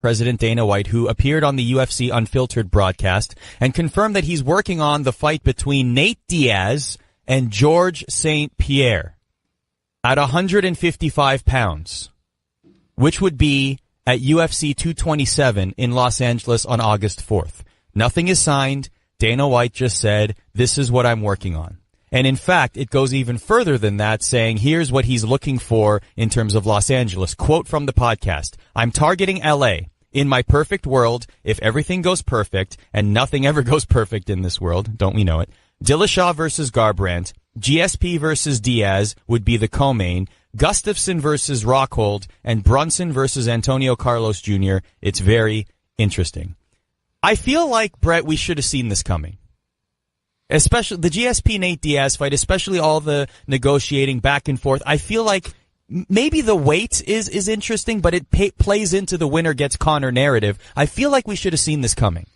President Dana White, who appeared on the UFC Unfiltered broadcast and confirmed that he's working on the fight between Nate Diaz and George St. Pierre at 155 pounds, which would be at UFC 227 in Los Angeles on August 4th. Nothing is signed. Dana White just said, this is what I'm working on. And in fact, it goes even further than that, saying here's what he's looking for in terms of Los Angeles. Quote from the podcast, I'm targeting LA. In my perfect world, if everything goes perfect, and nothing ever goes perfect in this world, don't we know it, Dillashaw versus Garbrandt, GSP versus Diaz would be the co-main, Gustafsson versus Rockhold, and Brunson versus Antonio Carlos Jr. It's very interesting. I feel like, Brett, we should have seen this coming. Especially the GSP Nate Diaz fight, especially all the negotiating back and forth. I feel like maybe the weight is interesting, but it plays into the winner gets Conor narrative. I feel like we should have seen this coming.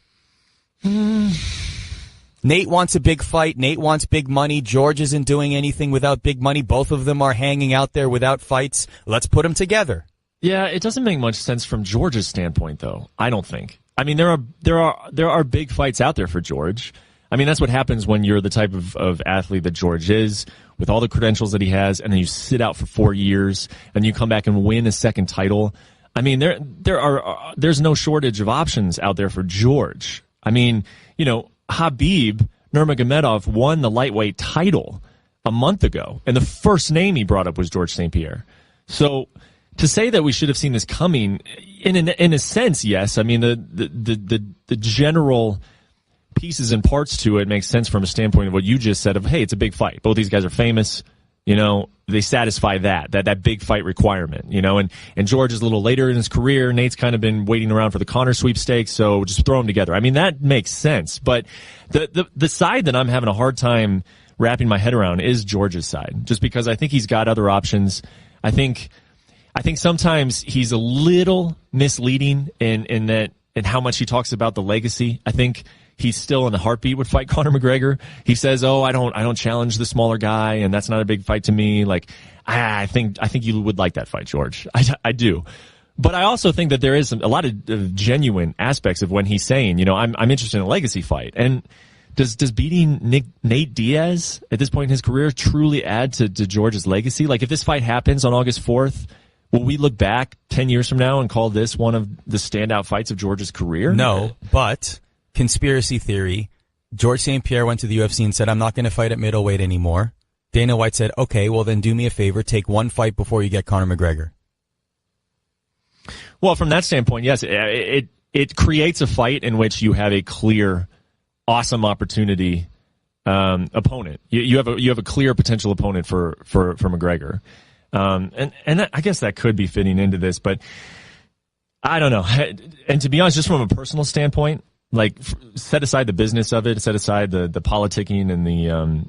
Nate wants a big fight. Nate wants big money. George isn't doing anything without big money. Both of them are hanging out there without fights. Let's put them together. Yeah, it doesn't make much sense from George's standpoint, though. I don't think. I mean, there are big fights out there for George. I mean, that's what happens when you're the type of athlete that George is, with all the credentials that he has, and then you sit out for 4 years and you come back and win a second title. I mean, there's no shortage of options out there for George. I mean, you know, Habib Nurmagomedov won the lightweight title a month ago, and the first name he brought up was George St. Pierre. So to say that we should have seen this coming, in a sense, yes. I mean, the general pieces and parts to it makes sense from a standpoint of what you just said of, hey, it's a big fight. Both these guys are famous. You know, they satisfy that big fight requirement, you know, and George is a little later in his career. Nate's kind of been waiting around for the Conor sweepstakes, so just throw them together. I mean, that makes sense. But the side that I'm having a hard time wrapping my head around is George's side, just because I think he's got other options. I think sometimes he's a little misleading in how much he talks about the legacy. I think he's still in a heartbeat would fight Conor McGregor. He says, "Oh, I don't challenge the smaller guy, and that's not a big fight to me." Like, I think you would like that fight, George. I do, but I also think that there is a lot of genuine aspects of when he's saying, you know, I'm interested in a legacy fight. And does beating Nate Diaz at this point in his career truly add to George's legacy? Like, if this fight happens on August 4th, will we look back 10 years from now and call this one of the standout fights of George's career? No, but conspiracy theory, George St. Pierre went to the UFC and said, I'm not going to fight at middleweight anymore. Dana White said, okay, well then do me a favor, take one fight before you get Conor McGregor. Well, from that standpoint, yes, it creates a fight in which you have a clear, awesome opportunity opponent. You have a clear potential opponent for McGregor. And I guess that could be fitting into this, but I don't know. And to be honest, just from a personal standpoint, like, set aside the business of it, set aside the politicking and the,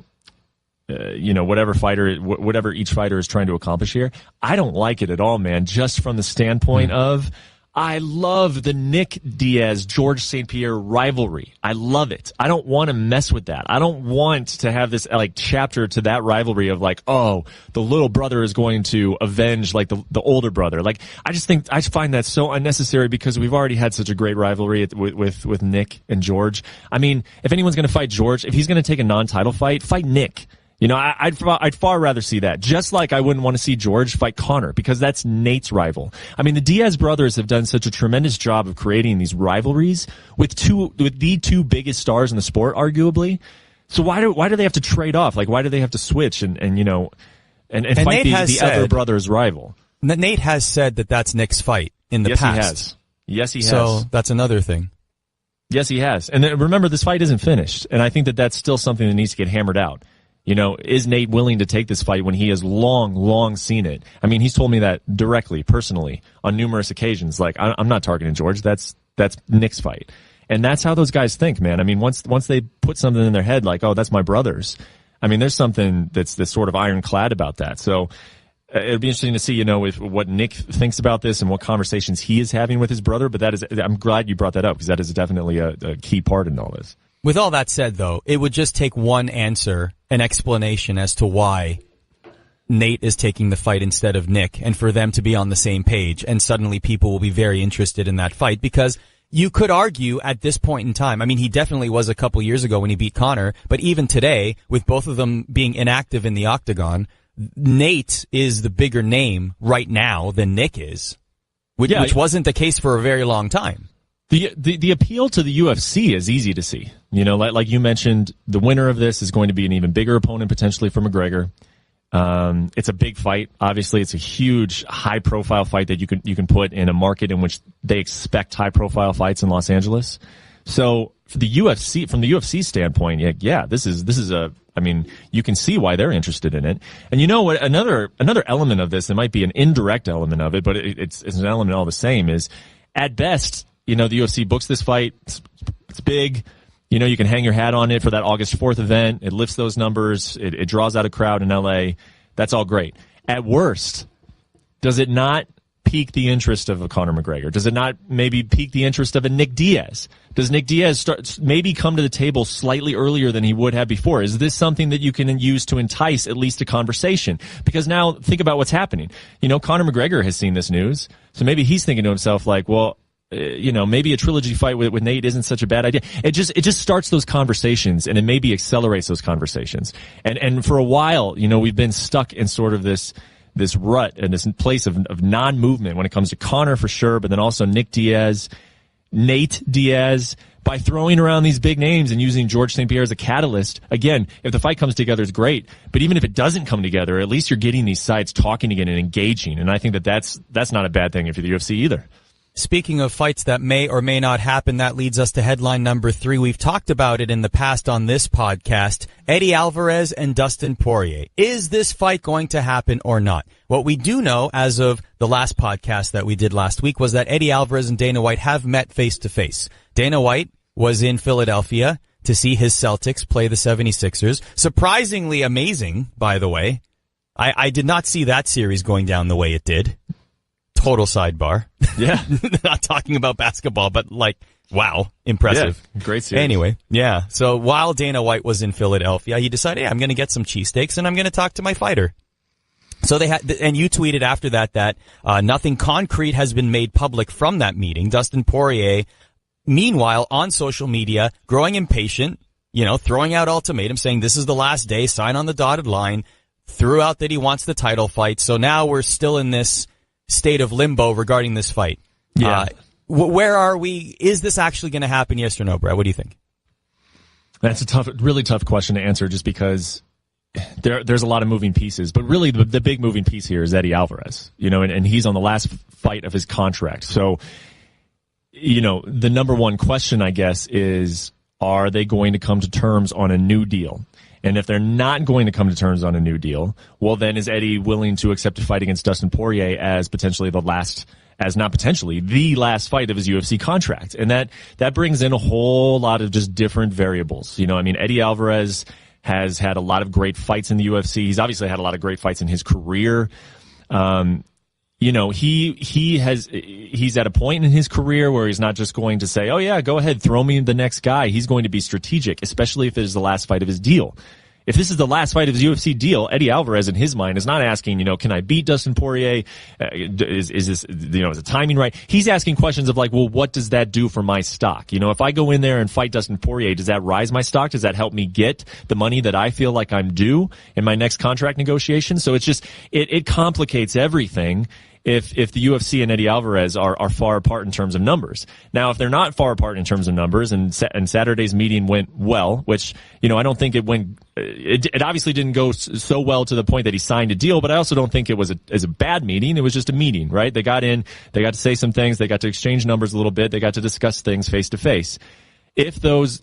you know, whatever each fighter is trying to accomplish here. I don't like it at all, man, just from the standpoint of, I love the Nick Diaz, George St. Pierre rivalry. I love it. I don't want to mess with that. I don't want to have this like chapter to that rivalry of like, oh, the little brother is going to avenge like the older brother. Like, I find that so unnecessary because we've already had such a great rivalry with Nick and George. I mean, if anyone's going to fight George, if he's going to take a non-title fight Nick. You know, I'd far rather see that. Just like I wouldn't want to see George fight Conor, because that's Nate's rival. I mean, the Diaz brothers have done such a tremendous job of creating these rivalries with the two biggest stars in the sport, arguably. So why do they have to trade off? Like, why do they have to switch and you know, and fight the other brother's rival? Nate has said that that's Nick's fight in the past. Yes, he has. So that's another thing. Yes, he has. And then, remember, this fight isn't finished, and I think that that's still something that needs to get hammered out. You know, is Nate willing to take this fight when he has long seen it? I mean, he's told me that directly, personally, on numerous occasions. Like, I'm not targeting George. That's Nick's fight. And that's how those guys think, man. I mean, once they put something in their head like, oh, that's my brother's, I mean, there's something that's sort of ironclad about that. So it'll be interesting to see, you know, what Nick thinks about this and what conversations he is having with his brother. But I'm glad you brought that up, because that is definitely a key part in all this. With all that said, though, it would just take one answer, an explanation as to why Nate is taking the fight instead of Nick, and for them to be on the same page, and suddenly people will be very interested in that fight, because you could argue at this point in time, I mean, he definitely was a couple years ago when he beat Conor, but even today, with both of them being inactive in the octagon, Nate is the bigger name right now than Nick is, which wasn't the case for a very long time. The appeal to the UFC is easy to see. You know, like you mentioned, the winner of this is going to be an even bigger opponent potentially for McGregor. It's a big fight. Obviously, it's a huge, high-profile fight that you can put in a market in which they expect high-profile fights in Los Angeles. So, for the UFC, from the UFC standpoint, this is I mean, you can see why they're interested in it. And you know what? Another element of this, it might be an indirect element of it, but it's an element all the same. Is at best, you know, the UFC books this fight. It's big. You know, you can hang your hat on it for that August 4th event. It lifts those numbers. It draws out a crowd in LA. That's all great. At worst, does it not pique the interest of a Conor McGregor? Does it not maybe pique the interest of a Nick Diaz? Does Nick Diaz maybe come to the table slightly earlier than he would have before? Is this something that you can use to entice at least a conversation? Because now think about what's happening. You know, Conor McGregor has seen this news, so maybe he's thinking to himself like, well, you know, maybe a trilogy fight with Nate isn't such a bad idea. It just starts those conversations, and it maybe accelerates those conversations. And for a while, you know, we've been stuck in sort of this rut and this place of non-movement when it comes to Conor for sure, but then also Nick Diaz, Nate Diaz, by throwing around these big names and using George St. Pierre as a catalyst. Again, if the fight comes together, it's great. But even if it doesn't come together, at least you're getting these sides talking again and engaging. And I think that's not a bad thing for the UFC either. Speaking of fights that may or may not happen, that leads us to headline number 3. We've talked about it in the past on this podcast. Eddie Alvarez and Dustin Poirier. Is this fight going to happen or not? What we do know as of the last podcast that we did last week was that Eddie Alvarez and Dana White have met face to face. Dana White was in Philadelphia to see his Celtics play the 76ers. Surprisingly amazing, by the way. I did not see that series going down the way it did. Total sidebar. Yeah. Not talking about basketball, but like, wow, impressive. Yeah, great series. Anyway, yeah. So while Dana White was in Philadelphia, he decided, hey, I'm going to get some cheesesteaks and I'm going to talk to my fighter. So they had, and you tweeted after that nothing concrete has been made public from that meeting. Dustin Poirier, meanwhile, on social media, growing impatient, you know, throwing out ultimatums saying this is the last day, sign on the dotted line, threw out that he wants the title fight. So now we're still in this state of limbo regarding this fight. Yeah. Where are we? Is this actually going to happen? Yes or no, Brad? What do you think? That's a really tough question to answer just because there's a lot of moving pieces. But really the big moving piece here is Eddie Alvarez, you know, and he's on the last fight of his contract. So, you know, the number one question, I guess, is are they going to come to terms on a new deal? And if they're not going to come to terms on a new deal, well, then is Eddie willing to accept a fight against Dustin Poirier as potentially the last fight of his UFC contract? And that brings in a whole lot of just different variables. You know, I mean, Eddie Alvarez has had a lot of great fights in the UFC. He's obviously had a lot of great fights in his career. You know, he's at a point in his career where he's not just going to say, oh yeah, go ahead, throw me the next guy. He's going to be strategic, especially if it is the last fight of his deal. If this is the last fight of his UFC deal, Eddie Alvarez in his mind is not asking, you know, can I beat Dustin Poirier? Is this, you know, is the timing right? He's asking questions of like, well, what does that do for my stock? You know, if I go in there and fight Dustin Poirier, does that rise my stock? Does that help me get the money that I feel like I'm due in my next contract negotiation? So it's just, it complicates everything. If the UFC and Eddie Alvarez are far apart in terms of numbers. Now, if they're not far apart in terms of numbers, and Saturday's meeting went well, which, you know, I don't think it went, it obviously didn't go so well to the point that he signed a deal, but I also don't think it was a bad meeting. It was just a meeting, right? They got in, they got to say some things, they got to exchange numbers a little bit, they got to discuss things face to face. If those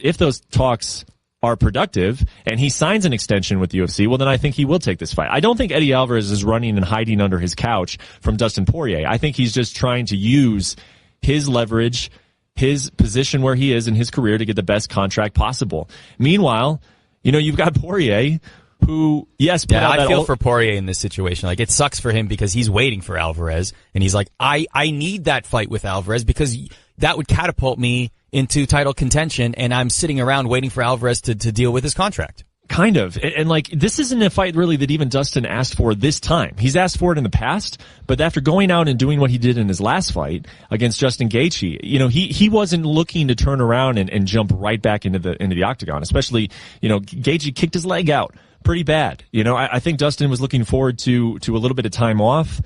talks are productive and he signs an extension with the UFC, well, then I think he will take this fight. I don't think Eddie Alvarez is running and hiding under his couch from Dustin Poirier. I think he's just trying to use his leverage, his position where he is in his career to get the best contract possible. Meanwhile, you know, you've got Poirier who, yes, I feel for Poirier in this situation. Like, it sucks for him because he's waiting for Alvarez and he's like, I need that fight with Alvarez because that would catapult me into title contention, and I'm sitting around waiting for Alvarez to deal with his contract. Kind of. And like, this isn't a fight really that even Dustin asked for this time. He's asked for it in the past, but after going out and doing what he did in his last fight against Justin Gaethje, he wasn't looking to turn around and jump right back into the octagon, especially, Gaethje kicked his leg out pretty bad. I think Dustin was looking forward to a little bit of time off.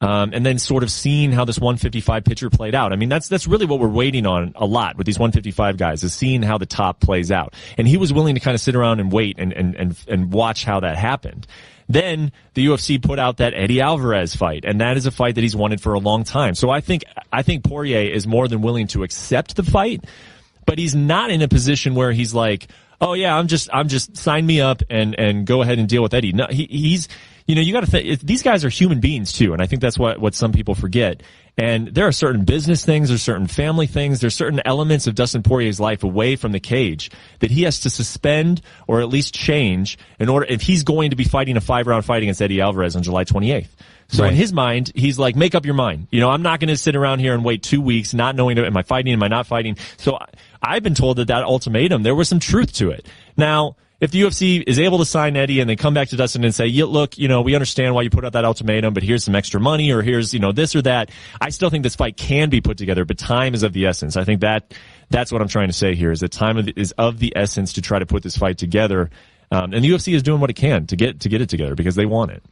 And then sort of seeing how this 155 picture played out. I mean, that's really what we're waiting on a lot with these 155 guys, is seeing how the top plays out. And he was willing to kind of sit around and wait and watch how that happened. Then the UFC put out that Eddie Alvarez fight, and that is a fight that he's wanted for a long time. So I think Poirier is more than willing to accept the fight, but he's not in a position where he's like, oh yeah, I'm just sign me up and go ahead and deal with Eddie. No, he's you got to think, these guys are human beings too, and I think that's what some people forget. And there are certain business things, there's certain family things, there's certain elements of Dustin Poirier's life away from the cage that he has to suspend or at least change in order, if he's going to be fighting a 5-round fight against Eddie Alvarez on July 28th. So right. In his mind, he's like, make up your mind. I'm not going to sit around here and wait 2 weeks not knowing, am I fighting, am I not fighting? So I've been told that ultimatum, there was some truth to it. Now, if the UFC is able to sign Eddie and they come back to Dustin and say, yeah, look, we understand why you put out that ultimatum, but here's some extra money, or here's, this or that, I still think this fight can be put together, but time is of the essence. I think that's what I'm trying to say here, is that time is of the essence to try to put this fight together. And the UFC is doing what it can to get it together because they want it.